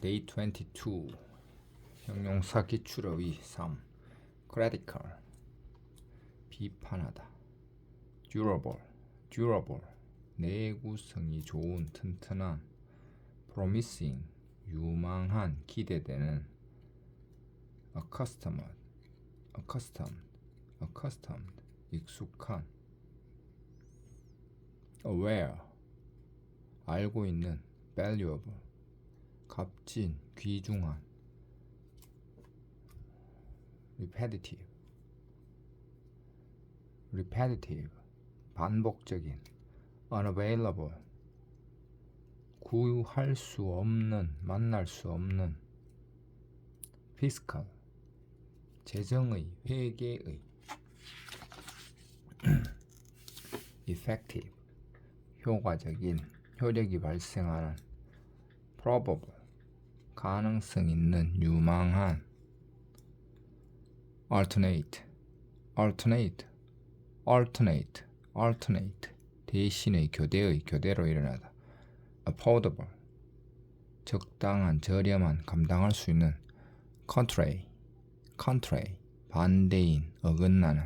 Day 22 형용사 기출어휘 3 critical 비판하다 durable 내구성이 좋은 튼튼한 promising 유망한 기대되는 accustomed 익숙한 aware 알고 있는 valuable 값진 귀중한 repetitive 반복적인 unavailable 구할 수 없는 만날 수 없는 fiscal 재정의 회계의 effective 효과적인 효력이 발생하는 probable 가능성 있는 유망한 alternate 대신의 교대로 일어나다 affordable 적당한 저렴한 감당할 수 있는 contrary 반대인 어긋나는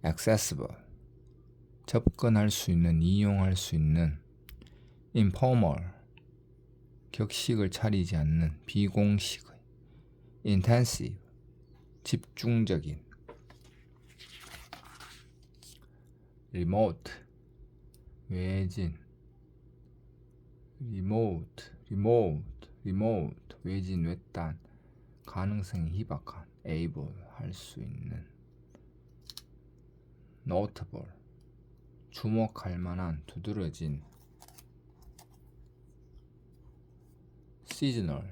accessible 접근할 수 있는 이용할 수 있는 informal 격식을 차리지 않는 비공식의 intensive 집중적인 remote 외진 외진 외딴 가능성이 희박한 able 할 수 있는 notable 주목할 만한 두드러진 seasonal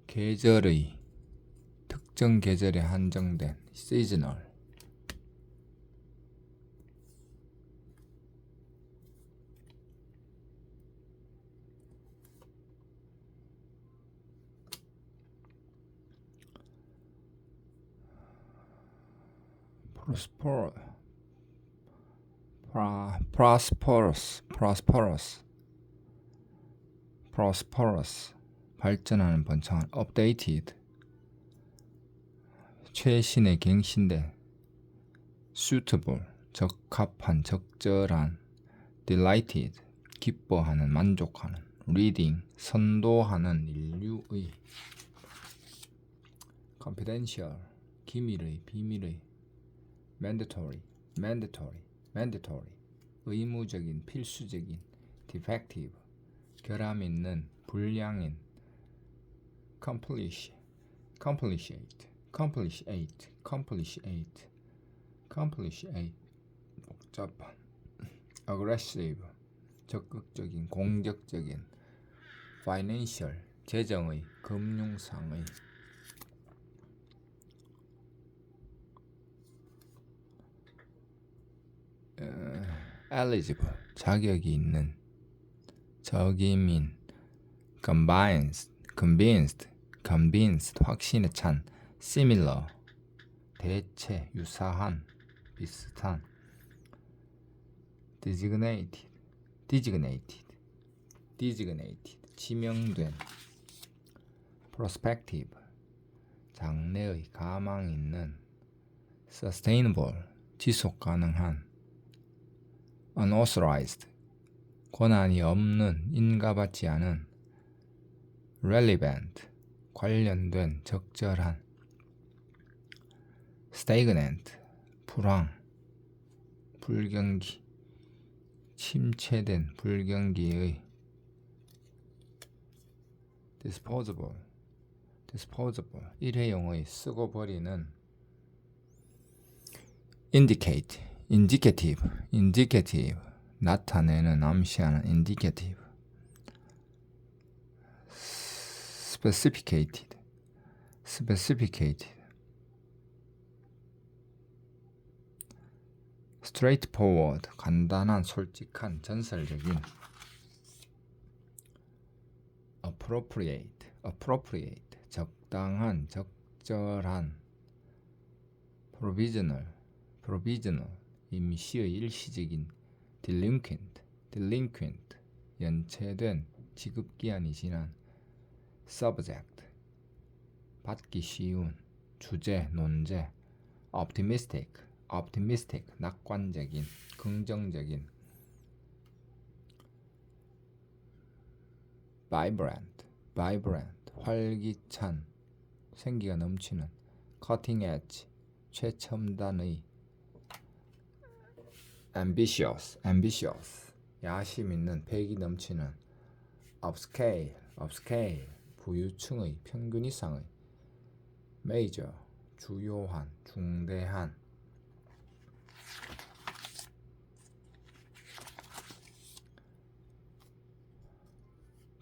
계절의 특정 계절에 한정된 seasonal prosperous 발전하는 번창한 updated 최신의 갱신된 suitable 적합한 적절한 delighted 기뻐하는 만족하는 reading 선도하는 인류의 confidential 기밀의 비밀의 mandatory 의무적인 필수적인 defective 결함 있는 불량인 complicate 복잡한 aggressive 적극적인 공격적인 financial 재정의 금융상의 eligible 자격이 있는 적임인 convinced 확신에 찬 similar 대체 유사한 비슷한 designated 지명된 prospective 장래의 가망 있는 sustainable 지속 가능한 unauthorized 권한이 없는 인가받지 않은 relevant 관련된 적절한 stagnant 불경기 침체된 불경기의 disposable 일회용의 쓰고 버리는 indicative 나타내는 암시하는 indicative specificated straightforward 간단한 솔직한 전설적인 appropriate 적당한 적절한 provisional 임시의 일시적인 delinquent 연체된 지급기한이 지난. subject 받기 쉬운. 주제, 논제. optimistic 낙관적인, 긍정적인. vibrant 활기찬, 생기가 넘치는. cutting edge 최첨단의. ambitious 야심 있는, 패기 넘치는. upscale 부유층의, 평균 이상의. major 주요한, 중대한.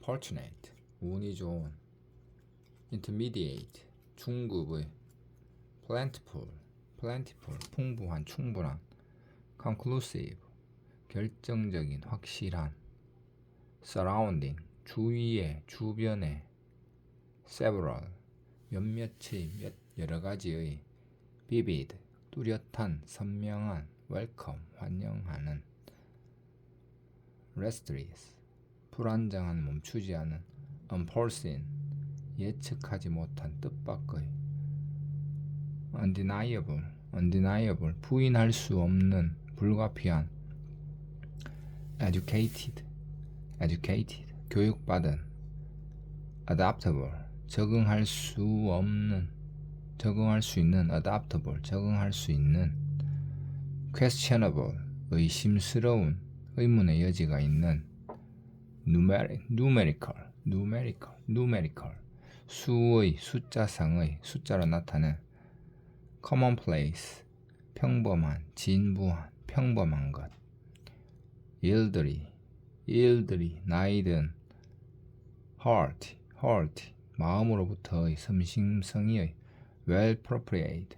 fortunate 운이 좋은. intermediate 중급의. plentiful 풍부한, 충분한. conclusive 결정적인, 확실한. surrounding 주위에, 주변에. several 몇몇의, 여러 가지의. vivid 뚜렷한, 선명한. welcome 환영하는. restless 불안정한, 멈추지 않은. unforeseen 예측하지 못한, 뜻밖의. undeniable 부인할 수 없는, 불가피한. educated 교육받은. adaptable 적응할 수 있는. adaptable 적응할 수 있는. questionable 의심스러운, 의문의 여지가 있는. numerical 수의, 숫자상의, 숫자로 나타낸. commonplace 평범한, 진부한, 평범한 것. elderly 나이든. heart 마음으로부터의, 섬심성의의. well prepared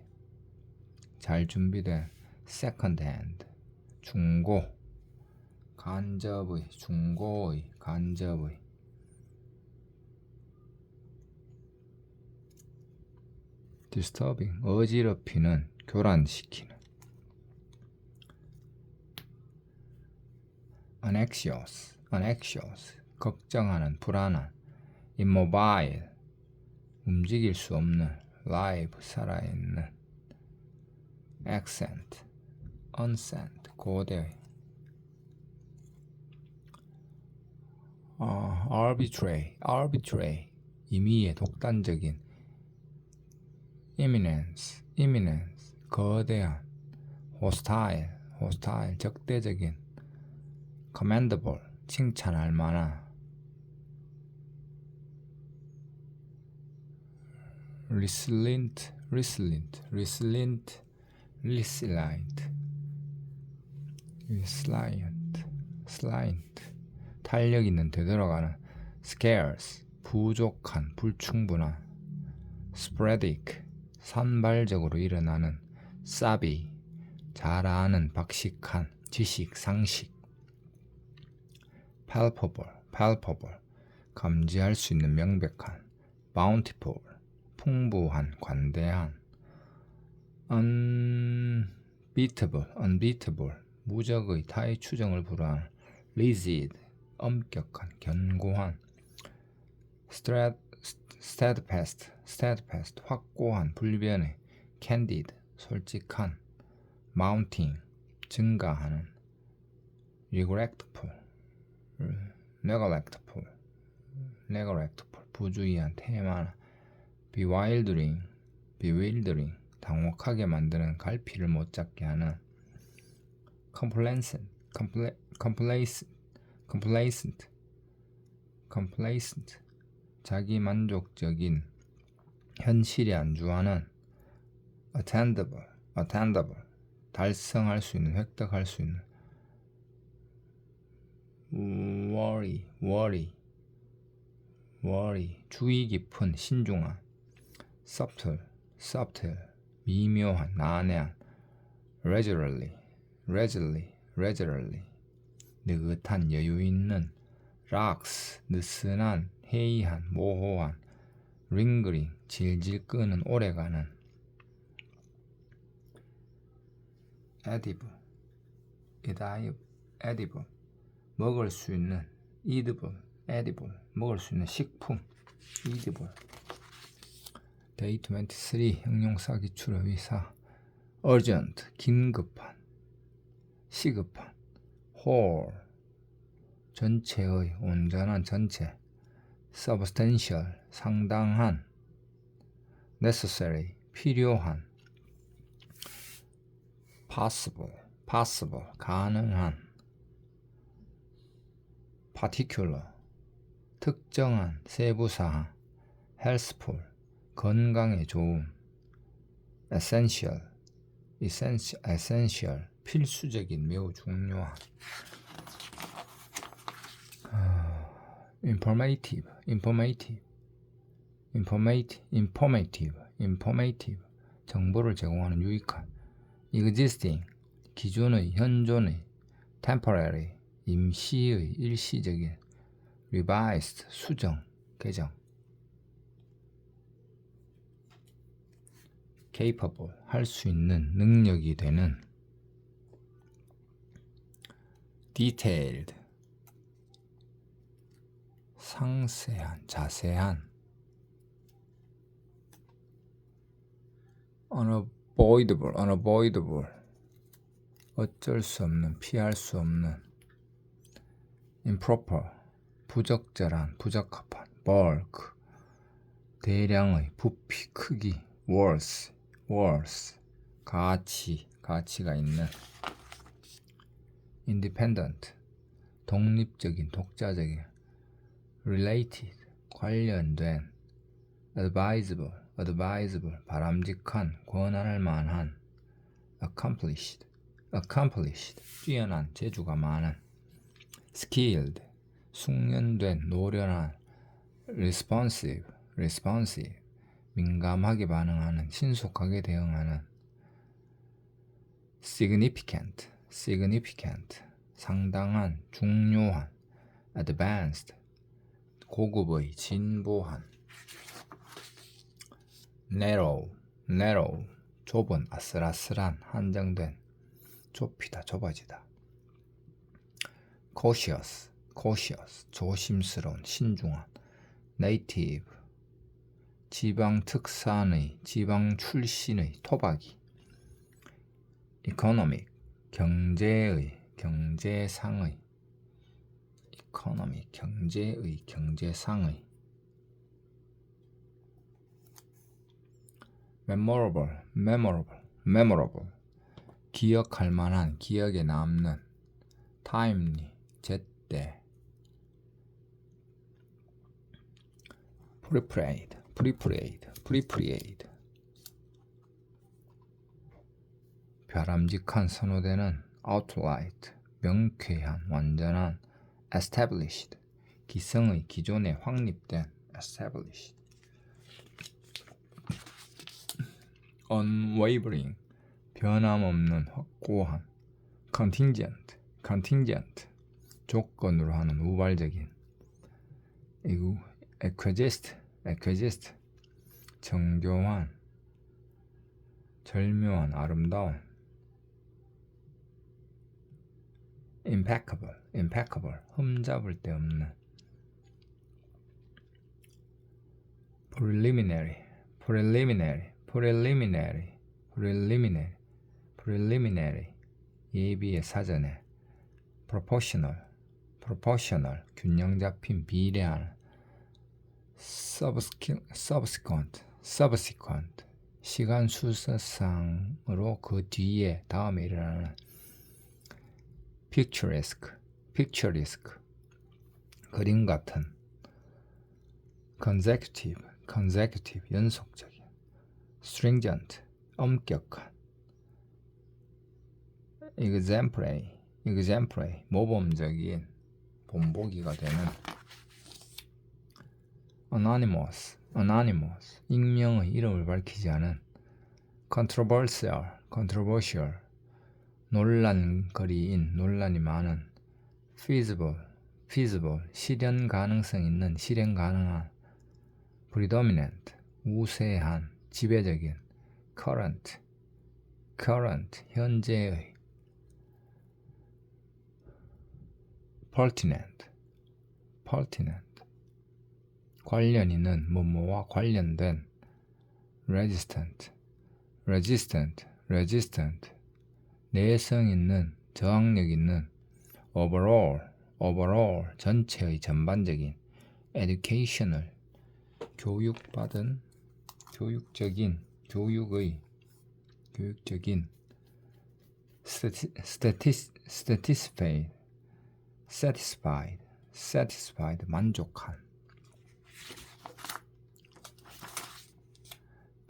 잘 준비된. second hand 중고 간접의, 중고의, 간접의. disturbing 어지럽히는, 교란시키는. anxious 걱정하는, 불안한. immobile 움직일 수 없는, live 살아있는. accent 고대. arbitrary 임의의, 독단적인. imminence 거대한. hostile 적대적인. commendable 칭찬할 만한. resilient 탄력 있는, 되돌아가는. scarce 부족한, 불충분한. sporadic 산발적으로 일어나는. savvy 잘 아는, 박식한, 지식, 상식. palpable 감지할 수 있는, 명백한. bountiful 풍부한, 관대한. unbeatable 무적의, 타의 추정을 불허한. rigid 엄격한, 견고한. steadfast 확고한, 불변의. candid 솔직한. mounting 증가하는. neglectful 부주의한, 태만한. bewildering 당혹하게 만드는, 갈피를 못 잡게 하는. complacent 자기 만족적인, 현실에 안주하는. attainable 달성할 수 있는, 획득할 수 있는. worry 주의 깊은, 신중한. subtle 미묘한, 난해한. leisurely 느긋한, 여유 있는. lax 느슨한, 해이한, 모호한. lingering 질질 끄는, 오래가는. edible 먹을 수 있는. edible edible, 먹을 수 있는 식품, edible. day 23, 형용사 기출 의사, urgent, 긴급한, 시급한, whole, 전체의, 온전한 전체, substantial, 상당한, necessary, 필요한, possible, 가능한, particular, 특정한, 세부사항, healthful, 건강에 좋음, essential, 필수적인, 매우 중요한, informative, 정보를 제공하는 유익한, existing, 기존의, 현존의, temporary, 임시의, 일시적인, revised, 수정, 개정, capable, 할 수 있는, 능력이 되는, detailed, 상세한, 자세한, unavoidable, 어쩔 수 없는, 피할 수 없는, improper, 부적절한, 부적합한, bulk, 대량의, 부피, 크기, worth, 가치가 있는, independent, 독립적인, 독자적인, related, 관련된, advisable, 바람직한, 권할 만한, accomplished, 뛰어난, 재주가 많은, skilled, 숙련된, 노련한, responsive, 민감하게 반응하는, 신속하게 대응하는, significant, 상당한, 중요한, advanced, 고급의, 진보한, narrow, 좁은, 아슬아슬한, 한정된, 좁히다, 좁아지다, cautious, 조심스러운, 신중한, native, 지방 특산의, 지방 출신의, 토박이, economic, 경제의, 경제상의, 경제상의, memorable, 기억할 만한, 기억에 남는, timely, 제때, prepared, 바람직한, 선호되는, outright, 명쾌한, 완전한, established, 기성의, 기존에 확립된, established, unwavering, 변함없는, 확고한, contingent, 조건으로 하는, 우발적인, acquiesced, 정교한, 절묘한, 아름다운, impeccable, 흠잡을 데 없는, preliminary, 예비의, 사전에, proportional, 균형 잡힌, 비례한, subsequent, 시간 순서상으로 그 뒤에, 다음에 일어나는, picturesque, 그림 같은, consecutive, 연속적인, stringent, 엄격한, exemplary, 모범적인, 본보기가 되는, anonymous, 익명의, 이름을 밝히지 않은, controversial, 논란거리인, 논란이 많은, feasible, 실현 가능성 있는, 실행 가능한, predominant, 우세한, 지배적인, current, pertinent. 관련 있는 뭐뭐와 관련된 resistant, 내성 있는, 저항력 있는 overall, 전체의 전반적인 educational, 교육적인 satisfied, 만족한.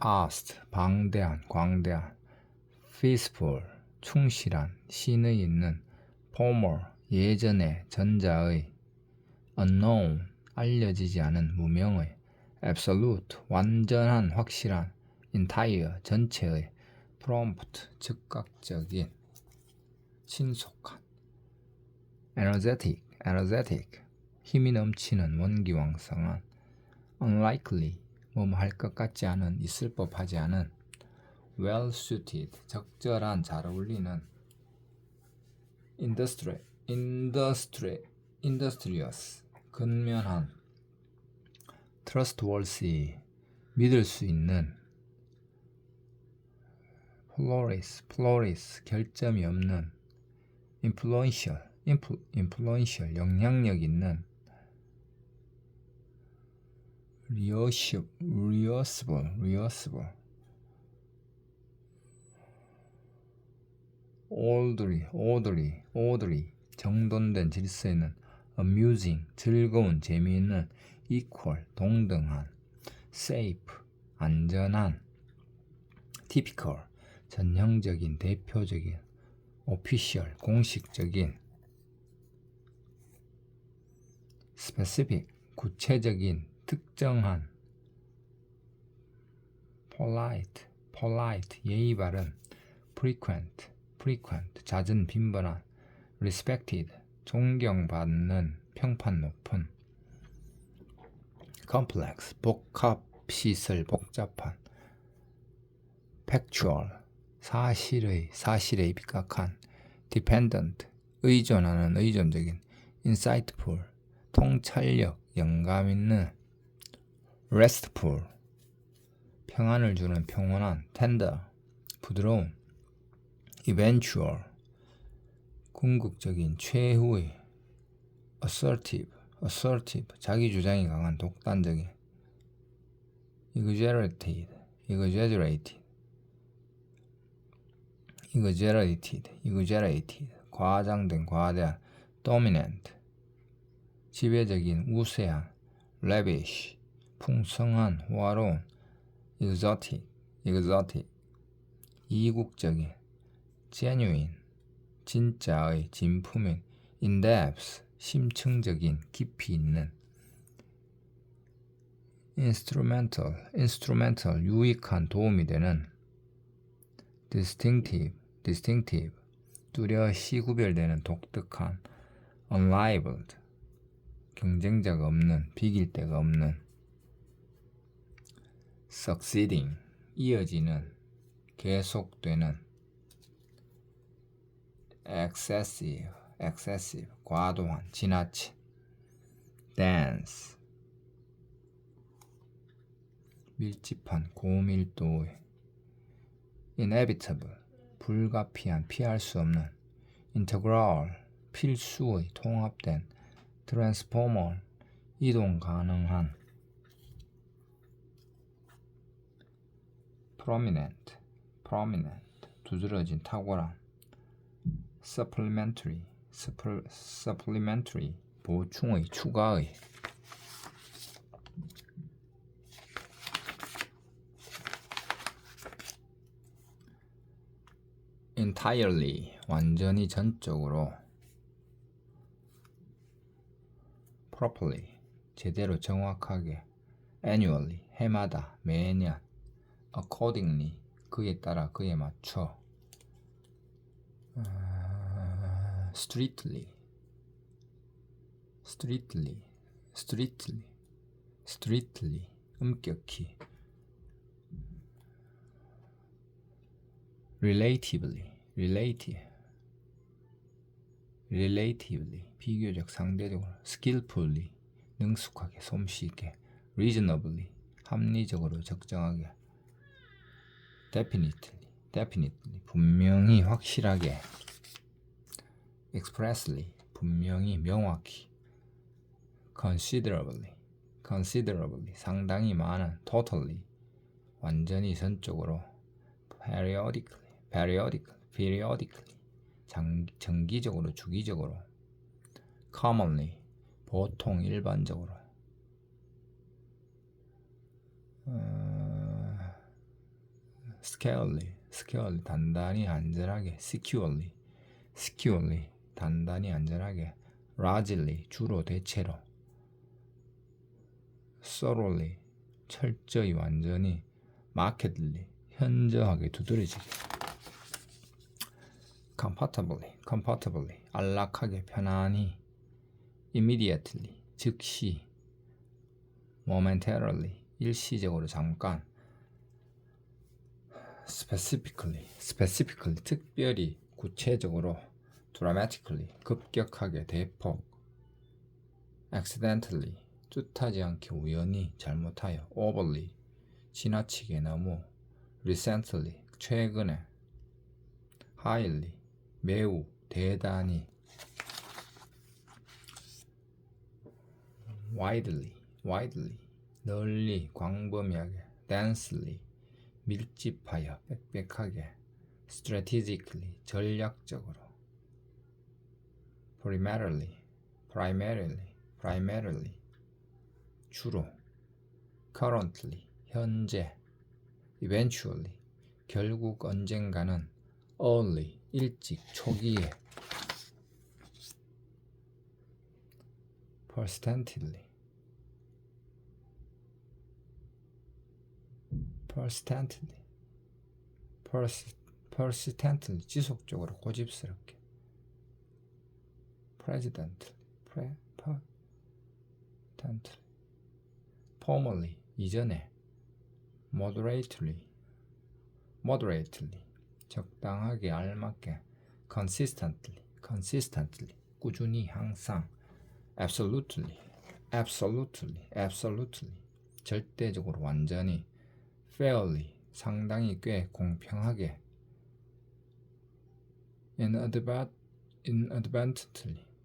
past, 방대한, 광대한. peaceful, 충실한, 신의 있는. former, 예전의, 전자의. unknown, 알려지지 않은, 무명의. absolute, 완전한, 확실한. entire, 전체의. prompt, 즉각적인, 신속한. energetic, 힘이 넘치는, 원기왕성한. unlikely, 뭐뭐 할 것 같지 않은, 있을 법하지 않은. well suited, 적절한, 잘 어울리는. industrious, 근면한. trustworthy, 믿을 수 있는. flourish, 결점이 없는. influential, 영향력 있는. reversible, orderly, 정돈된 질서 있는. amusing, 즐거운, 재미있는. equal, 동등한. safe, 안전한. typical, 전형적인, 대표적인. official, 공식적인. specific, 구체적인, 특정한. polite, 예의 바른. frequent, 잦은, 빈번한. respected, 존경받는, 평판 높은. complex, 복합, 시설, 복잡한. factual, 사실에 입각한. dependent, 의존하는, 의존적인. insightful, 통찰력, 영감 있는. restful, 평안을 주는, 평온한. tender, 부드러운. eventual, 궁극적인, 최후의. assertive, 자기 주장이 강한, 독단적인. exaggerated, 과장된, 과대한. dominant, 지배적인, 우세한. lavish, 풍성한, 호화로운. exotic, 이국적인. genuine, 진짜의, 진품인. in-depth, 심층적인, 깊이 있는. instrumental, 유익한, 도움이 되는. distinctive, 뚜렷이 구별되는, 독특한. unrivaled, 경쟁자가 없는, 비길 데가 없는. succeeding, 이어지는, 계속되는. excessive, 과도한, 지나친. dense, 밀집한, 고밀도의. inevitable, 불가피한, 피할 수 없는. integral, 필수의, 통합된. transformer, 이동 가능한. prominent, 두드러진, 탁월한. supplementary, 보충의, 추가의. entirely, 완전히, 전적으로. properly, 제대로, 정확하게. annually, 해마다, 매년. accordingly, 그에 따라, 그에 맞춰. strictly, 엄격히. relatively, 비교적, 상대적으로. skillfully, 능숙하게, 솜씨있게, reasonably, 합리적으로, 적정하게, definitely, 분명히, 확실하게, expressly, 분명히, 명확히, considerably, 상당히 많은, totally, 완전히, 전적으로, periodically, 정기적으로, 주기적으로, commonly, 보통, 일반적으로, scarcely, 단단히, 안전하게, securely, 단단히, 안전하게, largely, 주로, 대체로, thoroughly, 철저히, 완전히, markedly, 현저하게, 두드러지게, comfortably, 안락하게, 편안히, immediately, 즉시, momentarily, 일시적으로, 잠깐, specifically, 특별히, 구체적으로, dramatically, 급격하게, 대폭, accidentally, 뜻하지 않게, 우연히, 잘못하여, overly, 지나치게, 너무, recently, 최근에, highly, 매우, 대단히, widely, 널리, 광범위하게, densely, 밀집하여, 빽빽하게, strategically, 전략적으로, primarily, 주로, currently, 현재, eventually, 결국 언젠가는, early, 일찍, 초기에, persistently, 지속적으로, 고집스럽게, presently, formerly, 이전에, moderately, 적당하게, 알맞게, consistently, 꾸준히, 항상, absolutely, 절대적으로, 완전히, fairly, 상당히, 꽤, 공평하게,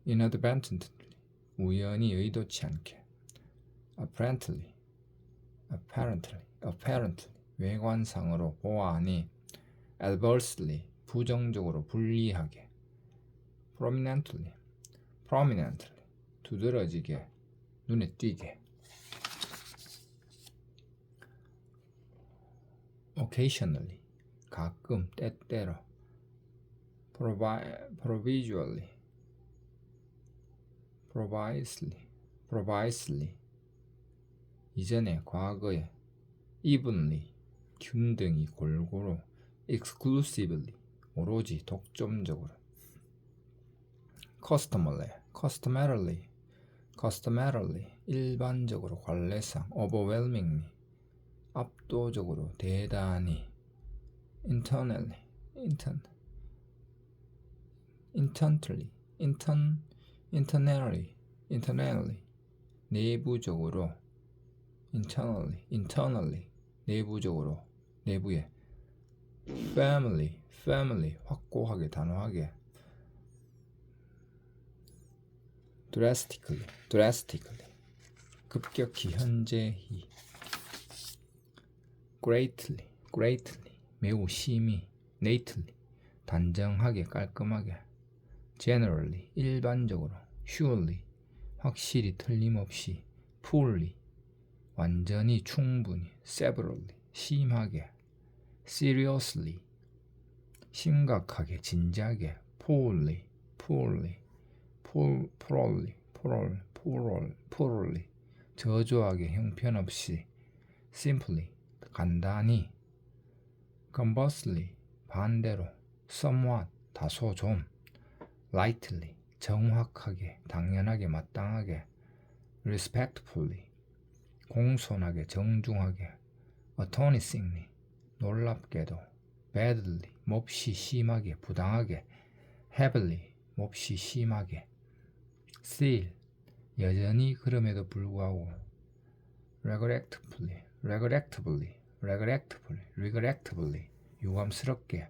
inadvertently, 우연히, 의도치 않게, apparently, 외관상으로, 보아하니, adversely, 부정적으로, 불리하게, prominently, 두드러지게, 눈에 띄게, occasionally, 가끔, 때때로, provisory, 이전에, 과거에, evenly, 균등히, 골고루, exclusively, 오로지, 독점적으로, customarily, 일반적으로, 관례상, overwhelmingly, 압도적으로, 대단히, internally, 내부적으로, internally, 내부적으로, 내부에, firmly, 확고하게, 단호하게, drastically, 급격히, 현재히, greatly, 매우 심히, neatly, 단정하게, 깔끔하게, generally, 일반적으로, surely, 확실히, 틀림없이, fully, 완전히, 충분히, severally, 심하게, seriously, 심각하게, 진지하게, poorly, 저조하게, 형편없이, simply, 간단히, conversely, 반대로, somewhat, 다소 좀, lightly, 정확하게, 당연하게, 마땅하게, respectfully, 공손하게, 정중하게, astonishingly, 놀랍게도, badly, 몹시 심하게, 부당하게, heavily, 몹시 심하게, still, 여전히 그럼에도 불구하고 regrettably 유감스럽게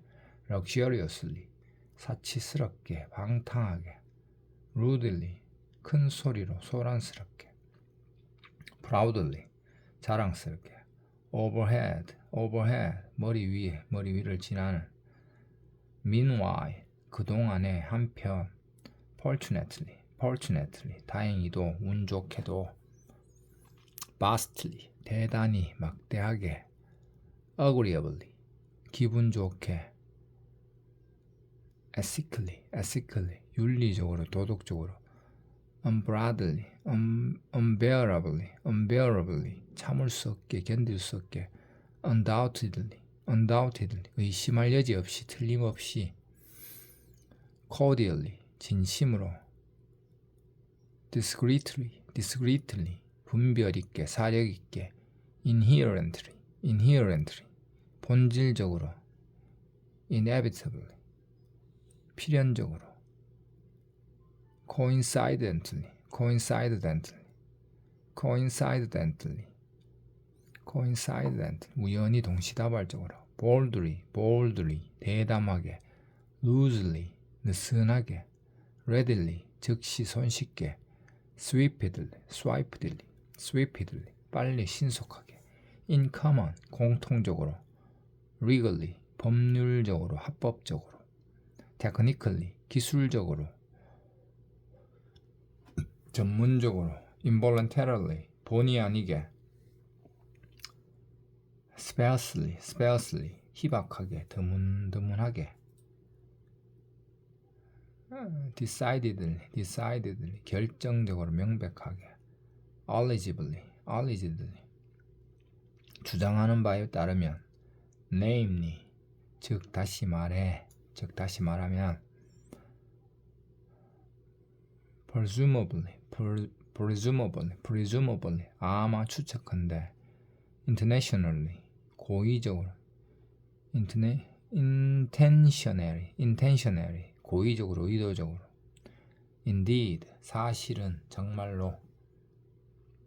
luxuriously 사치스럽게 방탕하게 rudely 큰 소리로 소란스럽게 proudly 자랑스럽게 overhead 머리 위를 지나는 meanwhile 그동안에 한편 fortunately 다행히도 운 좋게도 vastly 대단히 막대하게 agreeably 기분 좋게 ethically 윤리적으로 도덕적으로 unbearably 참을 수 없게 견딜 수 없게 undoubtedly 의심할 여지 없이 틀림없이 cordially 진심으로 discreetly 분별 있게 사력 있게 inherently 본질적으로 inevitably 필연적으로 coincidentally 우연히 동시다발적으로 boldly 대담하게 loosely 느슨하게 readily 즉시 손쉽게 swiftly 빨리 신속하게 in common 공통적으로 legally 법률적으로 합법적으로 technically 기술적으로 전문적으로 involuntarily 본의 아니게 sparsely 희박하게 드문드문하게 decidedly 결정적으로 명백하게 allegedly 주장하는 바에 따르면 namely 즉 다시 말하면 presumably 아마 추측한데 intentionally 고의적으로 intentionally 고의적으로 의도적으로 indeed 사실은 정말로